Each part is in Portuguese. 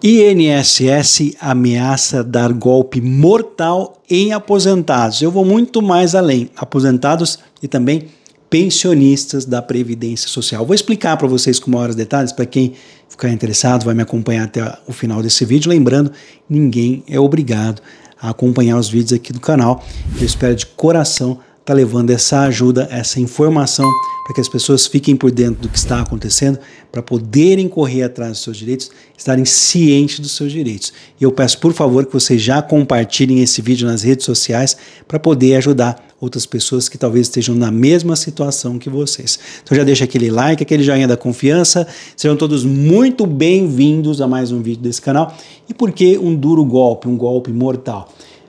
INSS ameaça dar golpe mortal em aposentados. Eu vou muito mais além, aposentados e também pensionistas da Previdência Social. Vou explicar para vocês com maiores detalhes, para quem ficar interessado vai me acompanhar até o final desse vídeo. Lembrando, ninguém é obrigado a acompanhar os vídeos aqui do canal. Eu espero de coração estar levando essa ajuda, essa informação, para que as pessoas fiquem por dentro do que está acontecendo, para poderem correr atrás dos seus direitos, estarem cientes dos seus direitos. E eu peço, por favor, que vocês já compartilhem esse vídeo nas redes sociais, para poder ajudar outras pessoas que talvez estejam na mesma situação que vocês. Então já deixa aquele like, aquele joinha da confiança. Sejam todos muito bem-vindos a mais um vídeo desse canal. E por que um duro golpe, um golpe mortal?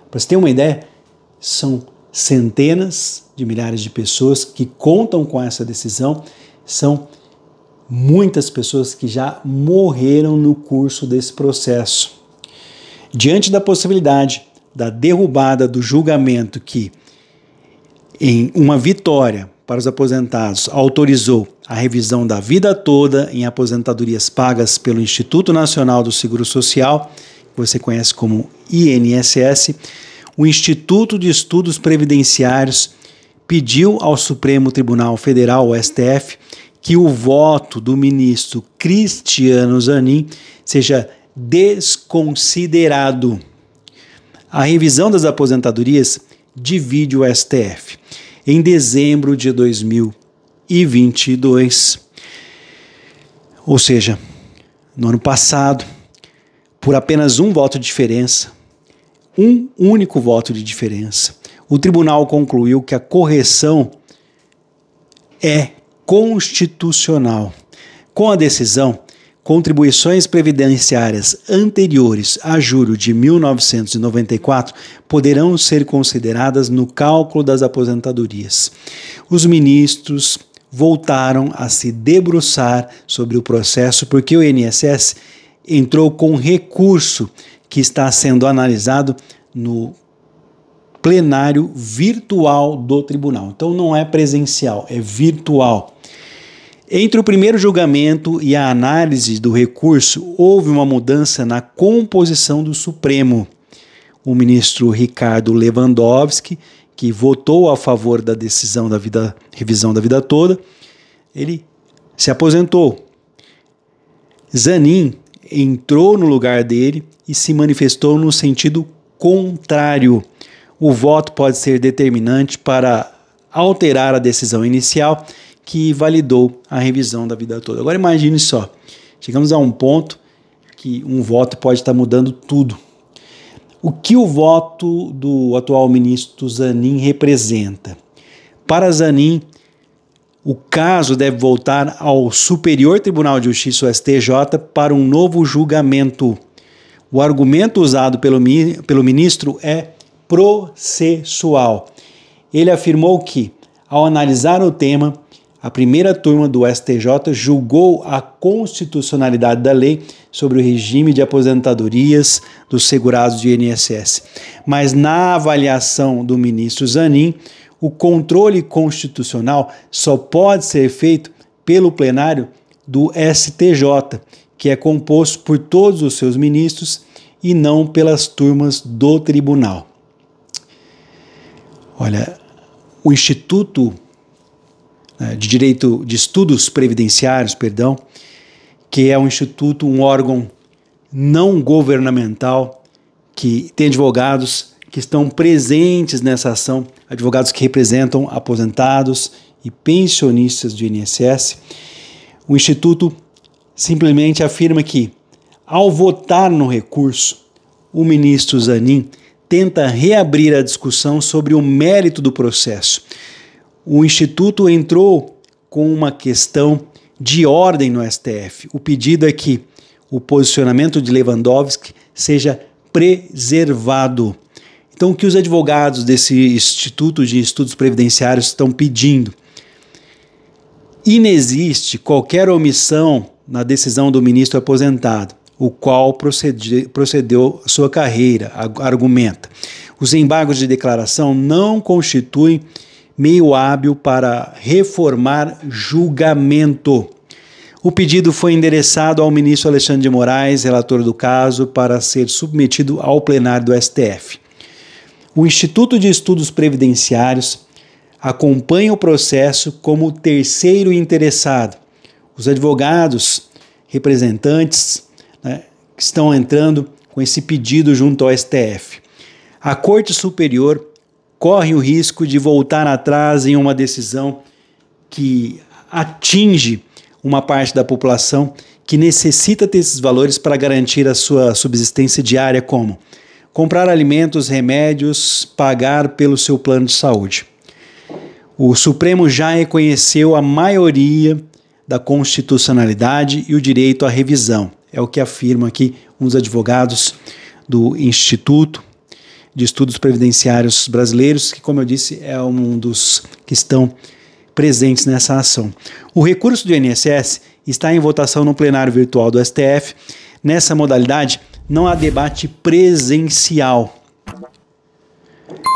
Para você ter uma ideia, são centenas de milhares de pessoas que contam com essa decisão, são muitas pessoas que já morreram no curso desse processo. Diante da possibilidade da derrubada do julgamento que, em uma vitória para os aposentados, autorizou a revisão da vida toda em aposentadorias pagas pelo Instituto Nacional do Seguro Social, que você conhece como INSS, o Instituto de Estudos Previdenciários pediu ao Supremo Tribunal Federal, o STF, que o voto do ministro Cristiano Zanin seja desconsiderado. A revisão das aposentadorias divide o STF. Em dezembro de 2022, ou seja, no ano passado, por apenas um voto de diferença, um único voto de diferença, o tribunal concluiu que a correção é constitucional. Com a decisão, contribuições previdenciárias anteriores a julho de 1994 poderão ser consideradas no cálculo das aposentadorias. Os ministros voltaram a se debruçar sobre o processo porque o INSS entrou com recurso que está sendo analisado no plenário virtual do tribunal. Então não é presencial, é virtual. Entre o primeiro julgamento e a análise do recurso, houve uma mudança na composição do Supremo. O ministro Ricardo Lewandowski, que votou a favor da decisão da revisão da vida toda, ele se aposentou. Zanin entrou no lugar dele e se manifestou no sentido contrário. O voto pode ser determinante para alterar a decisão inicial que validou a revisão da vida toda. Agora imagine só, chegamos a um ponto que um voto pode estar mudando tudo. O que o voto do atual ministro Zanin representa? Para Zanin, o caso deve voltar ao Superior Tribunal de Justiça, o STJ, para um novo julgamento. O argumento usado pelo ministro é processual. Ele afirmou que, ao analisar o tema, a primeira turma do STJ julgou a constitucionalidade da lei sobre o regime de aposentadorias dos segurados de INSS. Mas na avaliação do ministro Zanin, o controle constitucional só pode ser feito pelo plenário do STJ, que é composto por todos os seus ministros e não pelas turmas do tribunal. Olha, o Instituto de Direito de Estudos Previdenciários, que é um instituto, um órgão não governamental, que tem advogados que estão presentes nessa ação, advogados que representam aposentados e pensionistas do INSS. O Instituto simplesmente afirma que, ao votar no recurso, o ministro Zanin tenta reabrir a discussão sobre o mérito do processo. O Instituto entrou com uma questão de ordem no STF. O pedido é que o posicionamento de Lewandowski seja preservado. Então, o que os advogados desse Instituto de Estudos Previdenciários estão pedindo? Inexiste qualquer omissão na decisão do ministro aposentado, o qual procedeu a sua carreira, argumenta. Os embargos de declaração não constituem meio hábil para reformar julgamento. O pedido foi endereçado ao ministro Alexandre de Moraes, relator do caso, para ser submetido ao plenário do STF. O Instituto de Estudos Previdenciários acompanha o processo como terceiro interessado. Os advogados, representantes, que estão entrando com esse pedido junto ao STF. A Corte Superior corre o risco de voltar atrás em uma decisão que atinge uma parte da população que necessita desses valores para garantir a sua subsistência diária, como comprar alimentos, remédios, pagar pelo seu plano de saúde. O Supremo já reconheceu a maioria da constitucionalidade e o direito à revisão. É o que afirma aqui um dos advogados do Instituto de Estudos Previdenciários Brasileiros, que, como eu disse, é um dos que estão presentes nessa ação. O recurso do INSS está em votação no plenário virtual do STF. Nessa modalidade, não há debate presencial.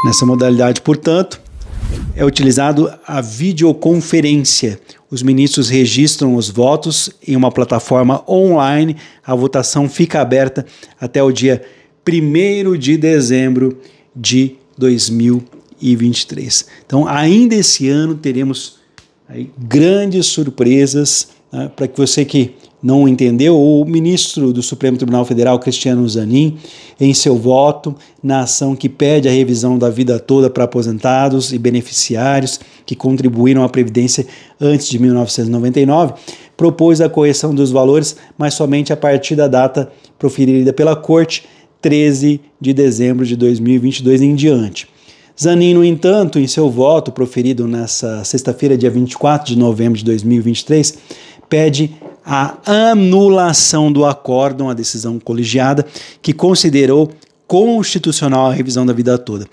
Nessa modalidade, portanto, é utilizado a videoconferência. Os ministros registram os votos em uma plataforma online. A votação fica aberta até o dia 1º de dezembro de 2023. Então, ainda esse ano teremos aí grandes surpresas, né, para que você que não entendeu, o ministro do Supremo Tribunal Federal, Cristiano Zanin, em seu voto na ação que pede a revisão da vida toda para aposentados e beneficiários que contribuíram à Previdência antes de 1999, propôs a correção dos valores, mas somente a partir da data proferida pela Corte, 13 de dezembro de 2022 em diante. Zanin, no entanto, em seu voto proferido nessa sexta-feira, dia 24 de novembro de 2023, pede a anulação do acórdão, a decisão colegiada, que considerou constitucional a revisão da vida toda.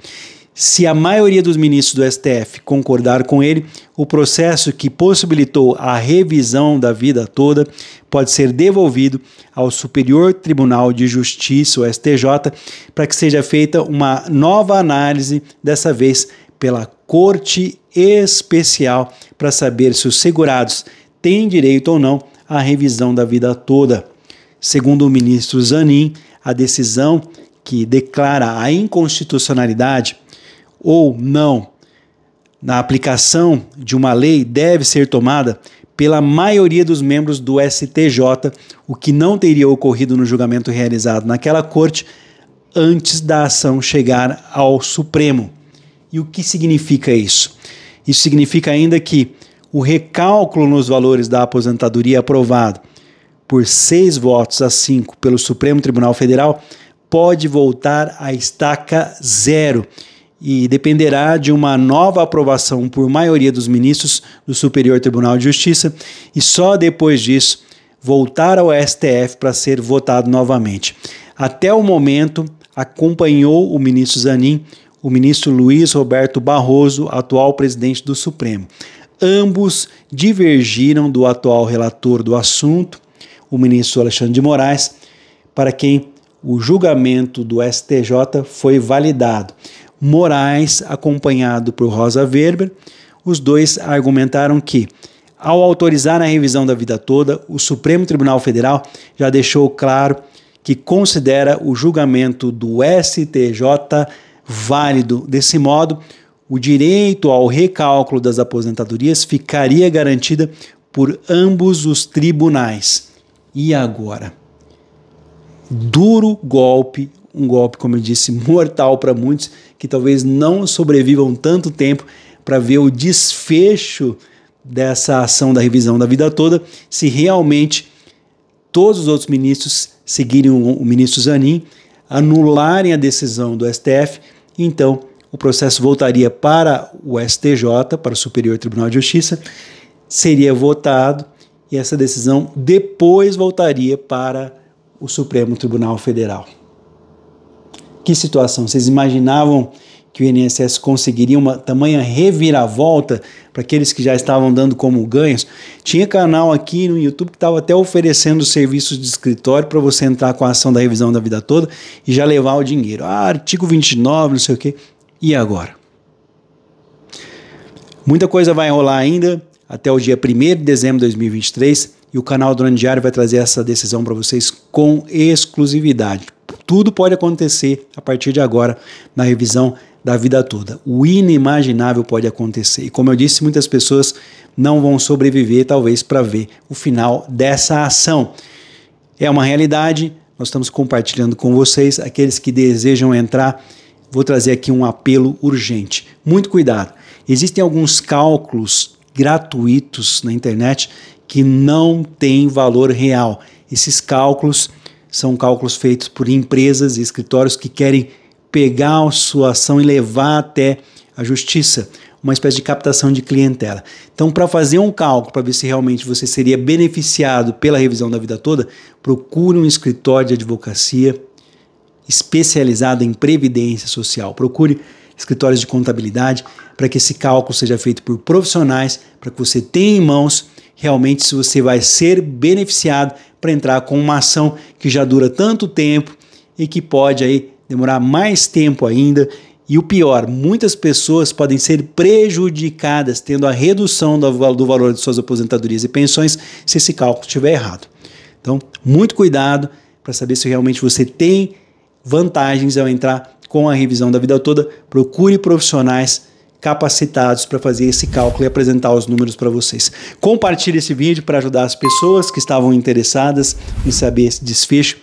Se a maioria dos ministros do STF concordar com ele, o processo que possibilitou a revisão da vida toda pode ser devolvido ao Superior Tribunal de Justiça, o STJ, para que seja feita uma nova análise, dessa vez pela Corte Especial, para saber se os segurados têm direito ou não à revisão da vida toda. Segundo o ministro Zanin, a decisão que declara a inconstitucionalidade ou não na aplicação de uma lei deve ser tomada pela maioria dos membros do STJ, o que não teria ocorrido no julgamento realizado naquela corte antes da ação chegar ao Supremo. E o que significa isso? Isso significa ainda que o recálculo nos valores da aposentadoria aprovado por 6 votos a 5 pelo Supremo Tribunal Federal pode voltar à estaca zero e dependerá de uma nova aprovação por maioria dos ministros do Superior Tribunal de Justiça e só depois disso voltar ao STF para ser votado novamente. Até o momento, acompanhou o ministro Zanin o ministro Luiz Roberto Barroso, atual presidente do Supremo. Ambos divergiram do atual relator do assunto, o ministro Alexandre de Moraes, para quem o julgamento do STJ foi validado. Moraes, acompanhado por Rosa Weber, os dois argumentaram que, ao autorizar a revisão da vida toda, o Supremo Tribunal Federal já deixou claro que considera o julgamento do STJ válido. Desse modo, o direito ao recálculo das aposentadorias ficaria garantida por ambos os tribunais. E agora? Duro golpe, um golpe, como eu disse, mortal para muitos, que talvez não sobrevivam tanto tempo para ver o desfecho dessa ação da revisão da vida toda, se realmente todos os outros ministros seguirem o ministro Zanin, anularem a decisão do STF, então o processo voltaria para o STJ, para o Superior Tribunal de Justiça, seria votado e essa decisão depois voltaria para o Supremo Tribunal Federal. Que situação! Vocês imaginavam que o INSS conseguiria uma tamanha reviravolta para aqueles que já estavam dando como ganhos? Tinha canal aqui no YouTube que estava até oferecendo serviços de escritório para você entrar com a ação da revisão da vida toda e já levar o dinheiro. Artigo 29, não sei o quê. E agora? Muita coisa vai rolar ainda até o dia 1º de dezembro de 2023. e o canal Drone Diário vai trazer essa decisão para vocês com exclusividade. Tudo pode acontecer a partir de agora na revisão da vida toda. O inimaginável pode acontecer. E como eu disse, muitas pessoas não vão sobreviver, talvez, para ver o final dessa ação. É uma realidade, nós estamos compartilhando com vocês. Aqueles que desejam entrar, vou trazer aqui um apelo urgente. Muito cuidado. Existem alguns cálculos gratuitos na internet que não têm valor real. Esses cálculos são cálculos feitos por empresas e escritórios que querem pegar a sua ação e levar até a justiça, uma espécie de captação de clientela. Então, para fazer um cálculo, para ver se realmente você seria beneficiado pela revisão da vida toda, procure um escritório de advocacia especializado em previdência social. Procure escritórios de contabilidade para que esse cálculo seja feito por profissionais, para que você tenha em mãos realmente se você vai ser beneficiado para entrar com uma ação que já dura tanto tempo e que pode aí demorar mais tempo ainda. E o pior, muitas pessoas podem ser prejudicadas tendo a redução do valor de suas aposentadorias e pensões se esse cálculo estiver errado. Então, muito cuidado para saber se realmente você tem vantagens ao entrar com a revisão da vida toda. Procure profissionais capacitados para fazer esse cálculo e apresentar os números para vocês. Compartilhe esse vídeo para ajudar as pessoas que estavam interessadas em saber esse desfecho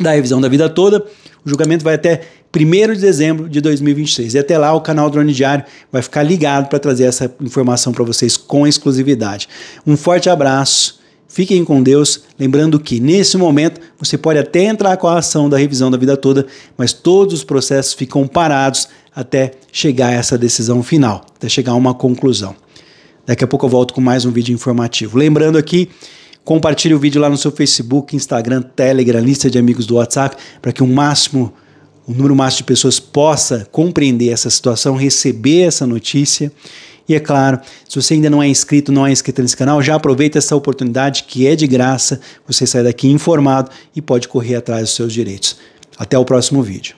da revisão da vida toda. O julgamento vai até 1º de dezembro de 2023. E até lá o canal Drone Diário vai ficar ligado para trazer essa informação para vocês com exclusividade. Um forte abraço, fiquem com Deus. Lembrando que nesse momento você pode até entrar com a ação da revisão da vida toda, mas todos os processos ficam parados até chegar a essa decisão final, até chegar a uma conclusão. Daqui a pouco eu volto com mais um vídeo informativo. Lembrando aqui, compartilhe o vídeo lá no seu Facebook, Instagram, Telegram, lista de amigos do WhatsApp, para que um número máximo de pessoas possa compreender essa situação, receber essa notícia. E é claro, se você ainda não é inscrito, não é inscrito nesse canal, já aproveita essa oportunidade que é de graça, você sai daqui informado e pode correr atrás dos seus direitos. Até o próximo vídeo.